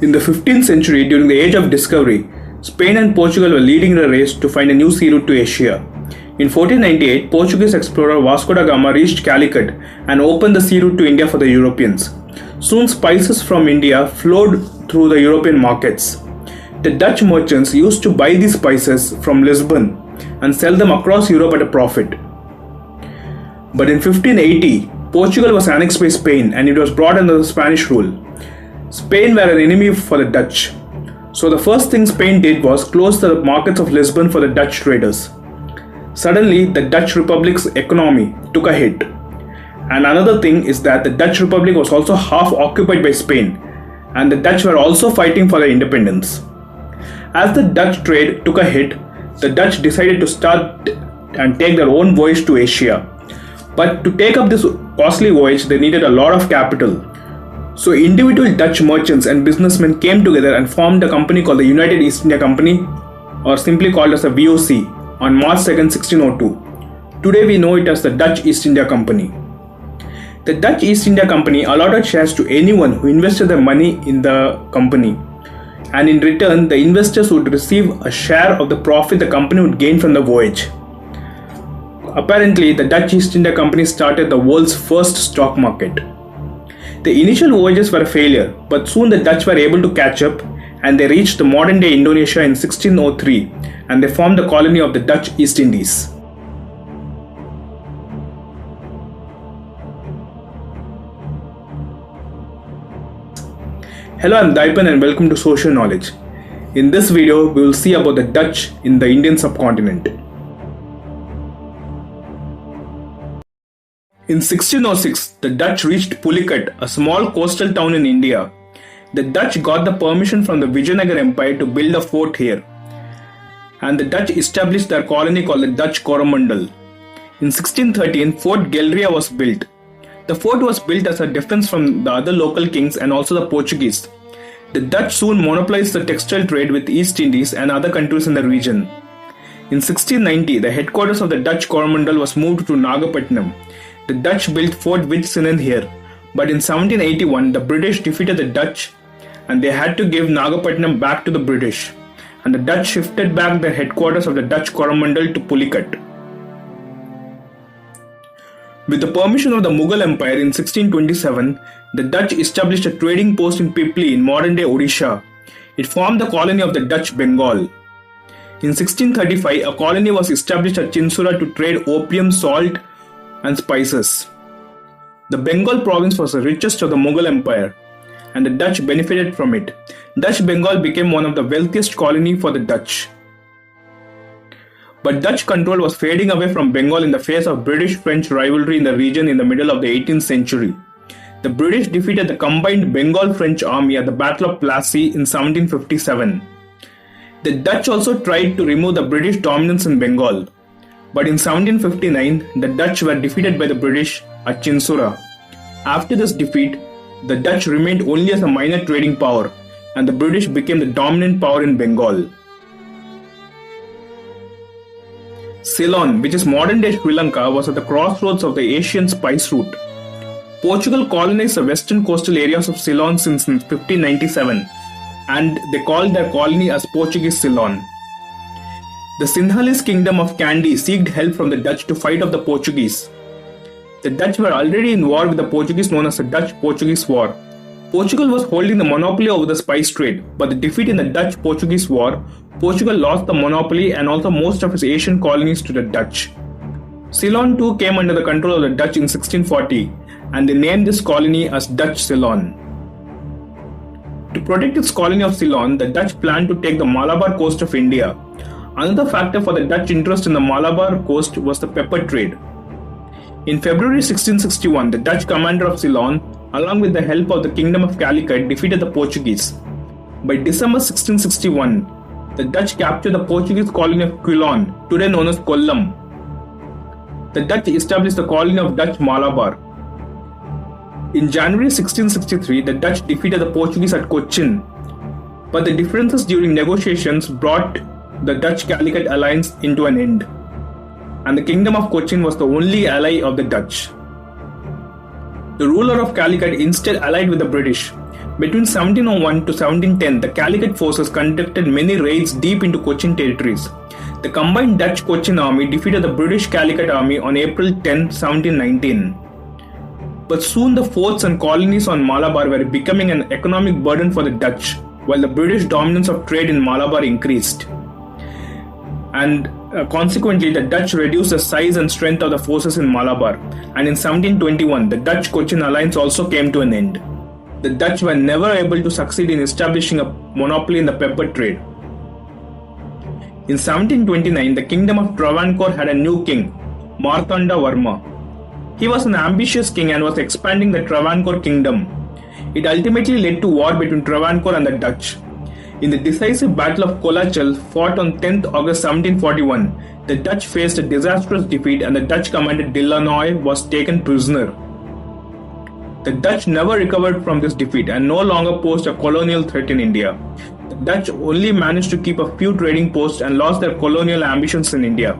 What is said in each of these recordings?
In the 15th century, during the Age of Discovery, Spain and Portugal were leading the race to find a new sea route to Asia. In 1498, Portuguese explorer Vasco da Gama reached Calicut and opened the sea route to India for the Europeans. Soon spices from India flowed through the European markets. The Dutch merchants used to buy these spices from Lisbon and sell them across Europe at a profit. But in 1580, Portugal was annexed by Spain and it was brought under the Spanish rule. Spain were an enemy for the Dutch. So the first thing Spain did was close the markets of Lisbon for the Dutch traders. Suddenly, the Dutch Republic's economy took a hit. And another thing is that the Dutch Republic was also half occupied by Spain, and the Dutch were also fighting for their independence. As the Dutch trade took a hit, the Dutch decided to start and take their own voyage to Asia. But to take up this costly voyage, they needed a lot of capital. So individual Dutch merchants and businessmen came together and formed a company called the United East India Company, or simply called as the VOC, on March 2nd, 1602. Today we know it as the Dutch East India Company. The Dutch East India Company allotted shares to anyone who invested their money in the company. And in return, the investors would receive a share of the profit the company would gain from the voyage. Apparently, the Dutch East India Company started the world's first stock market. The initial voyages were a failure, but soon the Dutch were able to catch up and they reached the modern day Indonesia in 1603 and they formed the colony of the Dutch East Indies. Hello, I'm Daipan and welcome to Social Knowledge. In this video, we will see about the Dutch in the Indian subcontinent. In 1606, the Dutch reached Pulicat, a small coastal town in India. The Dutch got the permission from the Vijayanagar Empire to build a fort here. And the Dutch established their colony called the Dutch Coromandel. In 1613, Fort Galleria was built. The fort was built as a defense from the other local kings and also the Portuguese. The Dutch soon monopolized the textile trade with East Indies and other countries in the region. In 1690, the headquarters of the Dutch Coromandel was moved to Nagapattinam. The Dutch built Fort Witsennan here, but in 1781 the British defeated the Dutch and they had to give Nagapattinam back to the British, and the Dutch shifted back their headquarters of the Dutch Coromandel to Pulicat. With the permission of the Mughal Empire in 1627, the Dutch established a trading post in Pipli in modern-day Odisha. It formed the colony of the Dutch Bengal. In 1635, a colony was established at Chinsura to trade opium, salt, and spices. The Bengal province was the richest of the Mughal Empire, and the Dutch benefited from it. Dutch Bengal became one of the wealthiest colonies for the Dutch. But Dutch control was fading away from Bengal in the face of British-French rivalry in the region in the middle of the 18th century. The British defeated the combined Bengal-French army at the Battle of Plassey in 1757. The Dutch also tried to remove the British dominance in Bengal. But in 1759, the Dutch were defeated by the British at Chinsura. After this defeat, the Dutch remained only as a minor trading power, and the British became the dominant power in Bengal. Ceylon, which is modern-day Sri Lanka, was at the crossroads of the Asian spice route. Portugal colonized the western coastal areas of Ceylon since 1597, and they called their colony as Portuguese Ceylon. The Sinhalese kingdom of Kandy sought help from the Dutch to fight off the Portuguese. The Dutch were already in war with the Portuguese known as the Dutch-Portuguese War. Portugal was holding the monopoly over the spice trade, but the defeat in the Dutch-Portuguese War, Portugal lost the monopoly and also most of its Asian colonies to the Dutch. Ceylon too came under the control of the Dutch in 1640, and they named this colony as Dutch Ceylon. To protect its colony of Ceylon, the Dutch planned to take the Malabar coast of India. Another factor for the Dutch interest in the Malabar coast was the pepper trade. In February 1661, the Dutch commander of Ceylon, along with the help of the Kingdom of Calicut, defeated the Portuguese. By December 1661, the Dutch captured the Portuguese colony of Quilon, today known as Kollam. The Dutch established the colony of Dutch Malabar. In January 1663, the Dutch defeated the Portuguese at Cochin, but the differences during negotiations brought the Dutch-Calicut alliance into an end, and the Kingdom of Cochin was the only ally of the Dutch. The ruler of Calicut instead allied with the British, Between 1701 to 1710, the Calicut forces conducted many raids deep into Cochin territories. The combined Dutch-Cochin army defeated the British Calicut army on April 10, 1719. But soon the forts and colonies on Malabar were becoming an economic burden for the Dutch, while the British dominance of trade in Malabar increased. And consequently, the Dutch reduced the size and strength of the forces in Malabar, and in 1721, the Dutch-Cochin alliance also came to an end. The Dutch were never able to succeed in establishing a monopoly in the pepper trade. In 1729, the kingdom of Travancore had a new king, Marthanda Varma. He was an ambitious king and was expanding the Travancore kingdom. It ultimately led to war between Travancore and the Dutch. In the decisive Battle of Colachel, fought on 10th August 1741, the Dutch faced a disastrous defeat and the Dutch commander de Lannoy was taken prisoner. The Dutch never recovered from this defeat and no longer posed a colonial threat in India. The Dutch only managed to keep a few trading posts and lost their colonial ambitions in India.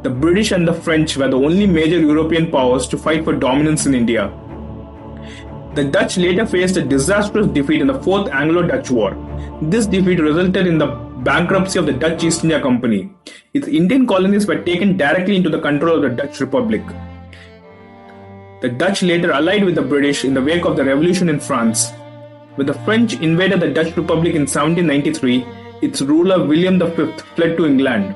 The British and the French were the only major European powers to fight for dominance in India. The Dutch later faced a disastrous defeat in the Fourth Anglo-Dutch War. This defeat resulted in the bankruptcy of the Dutch East India Company. Its Indian colonies were taken directly into the control of the Dutch Republic. The Dutch later allied with the British in the wake of the revolution in France. When the French invaded the Dutch Republic in 1793, its ruler William V fled to England.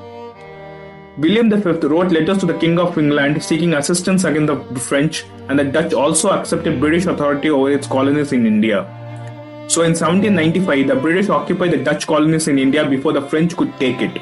William V wrote letters to the King of England seeking assistance against the French, and the Dutch also accepted British authority over its colonies in India. So in 1795, the British occupied the Dutch colonies in India before the French could take it.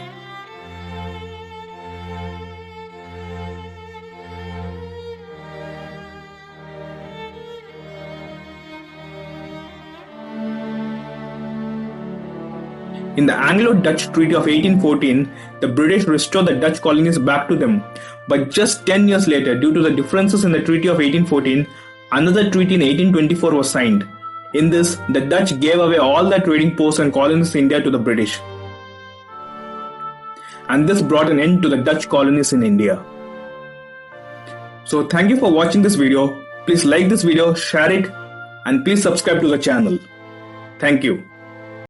In the Anglo-Dutch Treaty of 1814, the British restored the Dutch colonies back to them. But just 10 years later, due to the differences in the Treaty of 1814, another treaty in 1824 was signed. In this, the Dutch gave away all their trading posts and colonies in India to the British. And this brought an end to the Dutch colonies in India. So thank you for watching this video. Please like this video, share it, and please subscribe to the channel. Thank you.